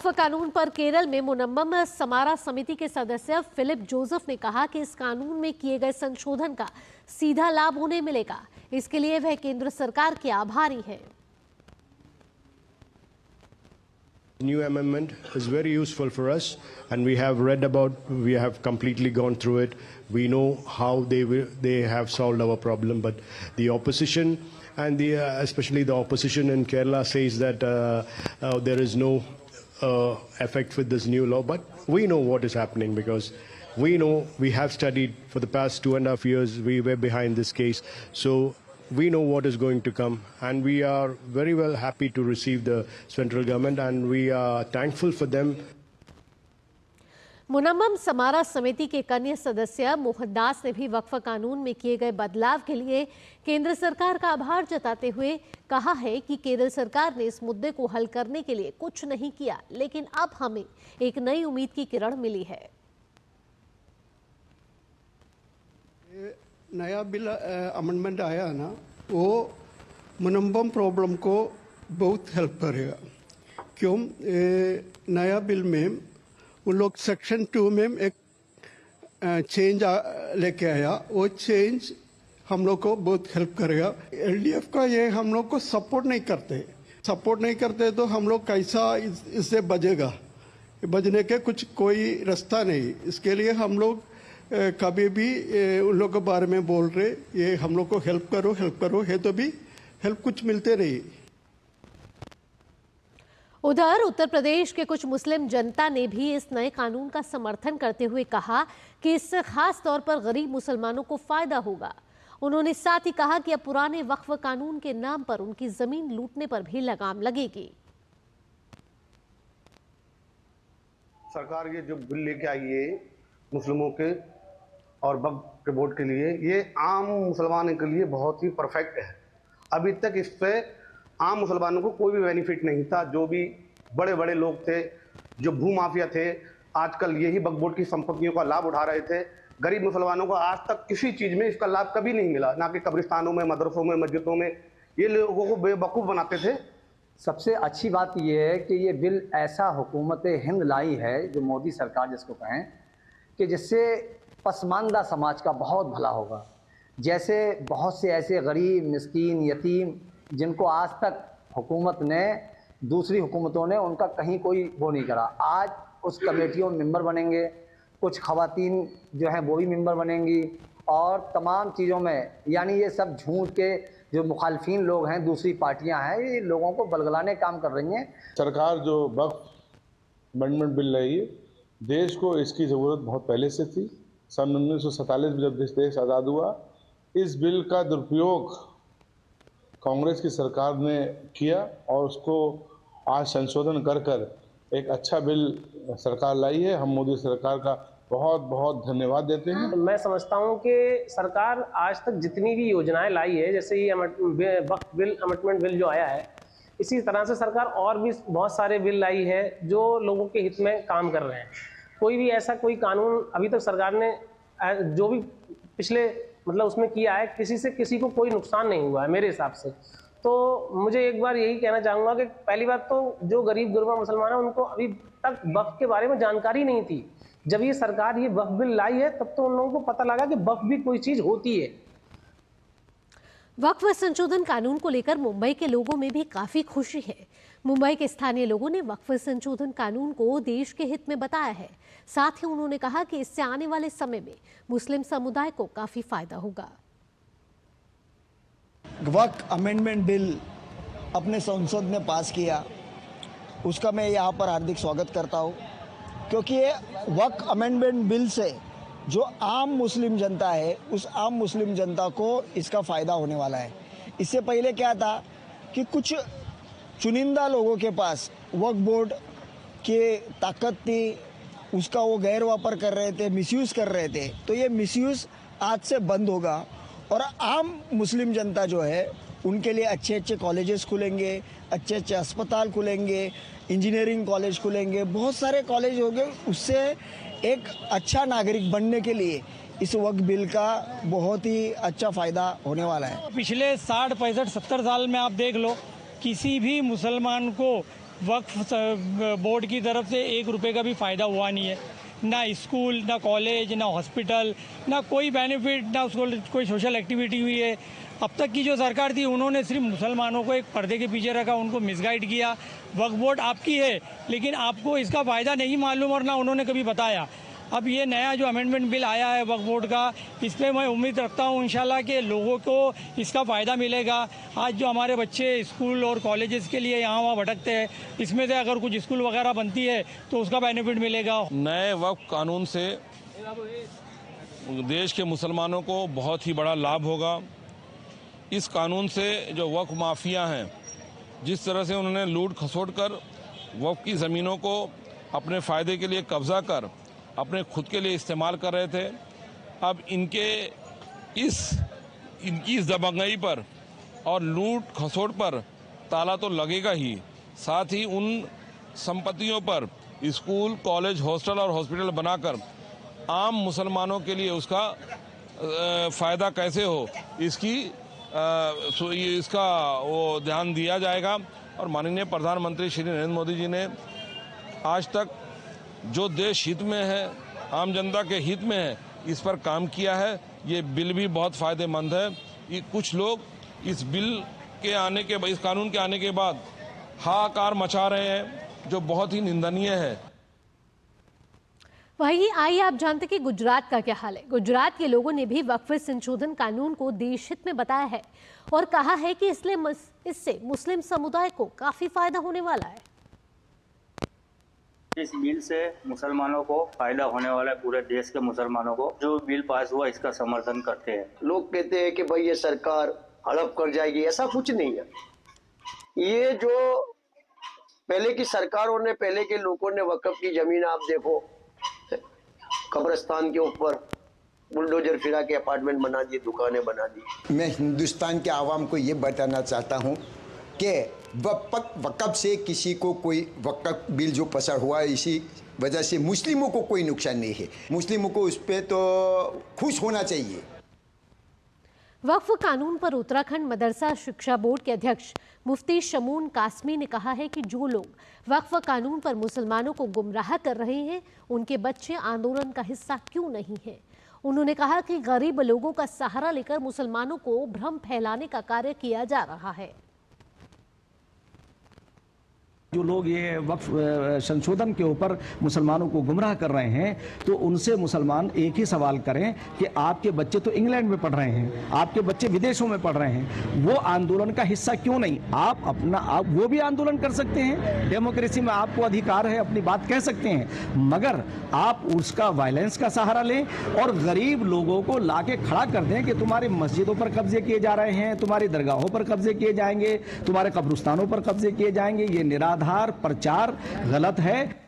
वक्फ कानून पर केरल में मुनम्मम समारा समिति के सदस्य फिलिप जोसेफ ने कहा कि इस कानून में किए गए संशोधन का सीधा लाभ उन्हें मिलेगा। इसके लिए वह केंद्र सरकार के आभारी हैं। New amendment is very useful for us, and we have completely gone through it. We know how they have solved our problem, but the opposition and especially the opposition in Kerala says that there is no effect with this new law. But we know what is happening because we know, we have studied for the past 2.5 years. We were behind this case, so we know what is going to come, and we are very well happy to receive the central government, and we are thankful for them. मुनम्मम समारा समिति के कन्या सदस्य मोहनदास ने भी वक्फ कानून में किए गए बदलाव के लिए केंद्र सरकार का आभार जताते हुए कहा है कि केरल सरकार ने इस मुद्दे को हल करने के लिए कुछ नहीं किया, लेकिन अब हमें एक नई उम्मीद की किरण मिली है। नया बिल अमेंडमेंट आया ना, वो मुनम्मम प्रॉब्लम को बहुत हेल्प करेगा। क्यों? नया बिल में उन लोग सेक्शन 2 में एक चेंज लेके आया। वो चेंज हम लोग को बहुत हेल्प करेगा। एलडीएफ का ये हम लोग को सपोर्ट नहीं करते तो हम लोग कैसा इससे बचने के कोई रास्ता नहीं। इसके लिए हम लोग कभी भी उन लोगों के बारे में बोल रहे, ये हम लोग को हेल्प करो है तो भी हेल्प कुछ मिलते रही। उधर उत्तर प्रदेश के कुछ मुस्लिम जनता ने भी इस नए कानून का समर्थन करते हुए कहा कि इससे खास तौर पर गरीब मुसलमानों को फायदा होगा। उन्होंने साथ ही कहा कि अब पुराने वक्फ कानून के नाम पर उनकी जमीन लूटने पर भी लगाम लगेगी। सरकार ये जो बिल लेके आई है मुस्लिमों के और वक्फ के बोर्ड के लिए, ये आम मुसलमानों के लिए बहुत ही परफेक्ट है। अभी तक इस पे आम मुसलमानों को कोई भी बेनिफिट नहीं था। जो भी बड़े बड़े लोग थे, जो भूमाफिया थे, आजकल यही वक्फ बोर्ड की संपत्तियों का लाभ उठा रहे थे। गरीब मुसलमानों को आज तक किसी चीज़ में इसका लाभ कभी नहीं मिला, ना कि कब्रिस्तानों में, मदरसों में, मस्जिदों में। ये लोगों को बेवकूफ़ बनाते थे। सबसे अच्छी बात यह है कि ये बिल ऐसा हुकूमत हिंद लाई है, जो मोदी सरकार जिसको कहें, कि जिससे पसमानदा समाज का बहुत भला होगा। जैसे बहुत से ऐसे गरीब, मिस्कीन, यतीम जिनको आज तक हुकूमत ने, दूसरी हुकूमतों ने उनका कहीं कोई वो नहीं करा, आज उस कमेटियों में मेंबर बनेंगे। कुछ खवातीन जो हैं वो भी मेंबर बनेंगी, और तमाम चीज़ों में, यानी ये सब झूठ के जो मुखालफिन लोग हैं, दूसरी पार्टियां हैं, ये लोगों को बलगलाने काम कर रही हैं। सरकार जो वक्फ अमेंडमेंट बिल लाई है, देश को इसकी ज़रूरत बहुत पहले से थी। सन 1947 में जब देश आज़ाद हुआ, इस बिल का दुरुपयोग कांग्रेस की सरकार ने किया और उसको आज संशोधन कर एक अच्छा बिल सरकार लाई है। हम मोदी सरकार का बहुत बहुत धन्यवाद देते हैं। मैं समझता हूं कि सरकार आज तक जितनी भी योजनाएं लाई है, जैसे ये वक्फ बिल अमेंडमेंट बिल जो आया है, इसी तरह से सरकार और भी बहुत सारे बिल लाई है जो लोगों के हित में काम कर रहे हैं। कोई भी ऐसा कोई कानून अभी तक सरकार ने जो भी पिछले उसमें किया है, किसी से किसी को कोई नुकसान नहीं हुआ है मेरे हिसाब से। तो मुझे एक बार यही कहना चाहूँगा कि पहली बात तो जो गरीब गुरबा मुसलमान हैं, उनको अभी तक वक्फ के बारे में जानकारी नहीं थी। जब ये सरकार ये वक्फ बिल लाई है, तब तो उन लोगों को पता लगा कि वक्फ भी कोई चीज़ होती है। वक्फ संशोधन कानून को लेकर मुंबई के लोगों में भी काफी खुशी है। मुंबई के स्थानीय लोगों ने वक्फ संशोधन कानून को देश के हित में बताया है। साथ ही उन्होंने कहा कि इससे आने वाले समय में मुस्लिम समुदाय को काफी फायदा होगा। वक्फ अमेंडमेंट बिल अपने संसद ने पास किया, उसका मैं यहाँ पर हार्दिक स्वागत करता हूँ, क्योंकि ये वक्फ अमेंडमेंट बिल से जो आम मुस्लिम जनता है, उस आम मुस्लिम जनता को इसका फ़ायदा होने वाला है। इससे पहले क्या था कि कुछ चुनिंदा लोगों के पास वक्फ बोर्ड की ताकत थी, उसका वो गैर वापर कर रहे थे, मिसयूज़ कर रहे थे। तो ये मिसयूज़ आज से बंद होगा और आम मुस्लिम जनता जो है उनके लिए अच्छे अच्छे कॉलेजेस खुलेंगे, अच्छे अच्छे अस्पताल खुलेंगे, इंजीनियरिंग कॉलेज खुलेंगे, बहुत सारे कॉलेज होंगे। उससे एक अच्छा नागरिक बनने के लिए इस वक्फ बिल का बहुत ही अच्छा फ़ायदा होने वाला है। पिछले 60, 65, 70 साल में आप देख लो, किसी भी मुसलमान को वक्फ बोर्ड की तरफ से 1 रुपये का भी फ़ायदा हुआ नहीं है। ना स्कूल, ना कॉलेज, ना हॉस्पिटल, ना कोई बेनिफिट, ना उसको कोई सोशल एक्टिविटी हुई है। अब तक की जो सरकार थी उन्होंने सिर्फ मुसलमानों को एक पर्दे के पीछे रखा, उनको मिसगाइड किया। वक्फ बोर्ड आपकी है लेकिन आपको इसका फ़ायदा नहीं मालूम और ना उन्होंने कभी बताया। अब ये नया जो अमेंडमेंट बिल आया है वक्फ बोर्ड का, इस पर मैं उम्मीद रखता हूँ इंशाल्लाह कि लोगों को इसका फ़ायदा मिलेगा। आज जो हमारे बच्चे स्कूल और कॉलेजेस के लिए यहाँ वहाँ भटकते हैं, इसमें से अगर कुछ स्कूल वगैरह बनती है तो उसका बेनिफिट मिलेगा। नए वक्फ कानून से देश के मुसलमानों को बहुत ही बड़ा लाभ होगा। इस कानून से जो वक्फ माफिया हैं, जिस तरह से उन्होंने लूट खसोट कर वक्फ की ज़मीनों को अपने फ़ायदे के लिए कब्ज़ा कर अपने खुद के लिए इस्तेमाल कर रहे थे, अब इनकी इस दबंगई पर और लूट खसोट पर ताला तो लगेगा ही, साथ ही उन संपत्तियों पर स्कूल, कॉलेज, हॉस्टल और हॉस्पिटल बनाकर आम मुसलमानों के लिए उसका फ़ायदा कैसे हो इसका वो ध्यान दिया जाएगा। और माननीय प्रधानमंत्री श्री नरेंद्र मोदी जी ने आज तक जो देश हित में है, आम जनता के हित में है, इस पर काम किया है। ये बिल भी बहुत फ़ायदेमंद है। ये कुछ लोग इस बिल के आने के, इस कानून के आने के बाद हाहाकार मचा रहे हैं, जो बहुत ही निंदनीय है। वहीं आइए आप जानते कि गुजरात का क्या हाल है। गुजरात के लोगों ने भी वक्फ संशोधन कानून को देश हित में बताया है और कहा है कि इससे मुस्लिम समुदाय को काफी फायदा होने वाला है। इस बिल से मुसलमानों को फायदा होने वाला है, पूरे देश के मुसलमानों को। जो बिल पास हुआ इसका समर्थन करते हैं। लोग कहते हैं कि भाई ये सरकार हड़प कर जाएगी, ऐसा कुछ नहीं है। ये जो पहले की सरकारों ने, पहले के लोगों ने वक्फ की जमीन आप देखो, कब्रिस्तान के ऊपर बुलडोजर फिरा के अपार्टमेंट बना दिए, दुकानें बना दी। मैं हिंदुस्तान के आवाम को ये बताना चाहता हूँ कि वक्फ से किसी को कोई वक्फ बिल जो पसार हुआ है, इसी वजह से मुस्लिमों को कोई नुकसान नहीं है। मुस्लिमों को उस पर तो खुश होना चाहिए। वक्फ कानून पर उत्तराखंड मदरसा शिक्षा बोर्ड के अध्यक्ष मुफ्ती शमून कासमी ने कहा है कि जो लोग वक्फ कानून पर मुसलमानों को गुमराह कर रहे हैं, उनके बच्चे आंदोलन का हिस्सा क्यों नहीं है। उन्होंने कहा कि गरीब लोगों का सहारा लेकर मुसलमानों को भ्रम फैलाने का कार्य किया जा रहा है। जो लोग ये वक्फ संशोधन के ऊपर मुसलमानों को गुमराह कर रहे हैं, तो उनसे मुसलमान एक ही सवाल करें कि आपके बच्चे तो इंग्लैंड में पढ़ रहे हैं, आपके बच्चे विदेशों में पढ़ रहे हैं, वो आंदोलन का हिस्सा क्यों नहीं। आप वो भी आंदोलन कर सकते हैं, डेमोक्रेसी में आपको अधिकार है, अपनी बात कह सकते हैं, मगर आप उसका वायलेंस का सहारा लें और गरीब लोगों को लाके खड़ा कर दें कि तुम्हारी मस्जिदों पर कब्जे किए जा रहे हैं, तुम्हारी दरगाहों पर कब्जे किए जाएंगे, तुम्हारे कब्रिस्तानों पर कब्जे किए जाएंगे। ये निराधार प्रचार गलत है।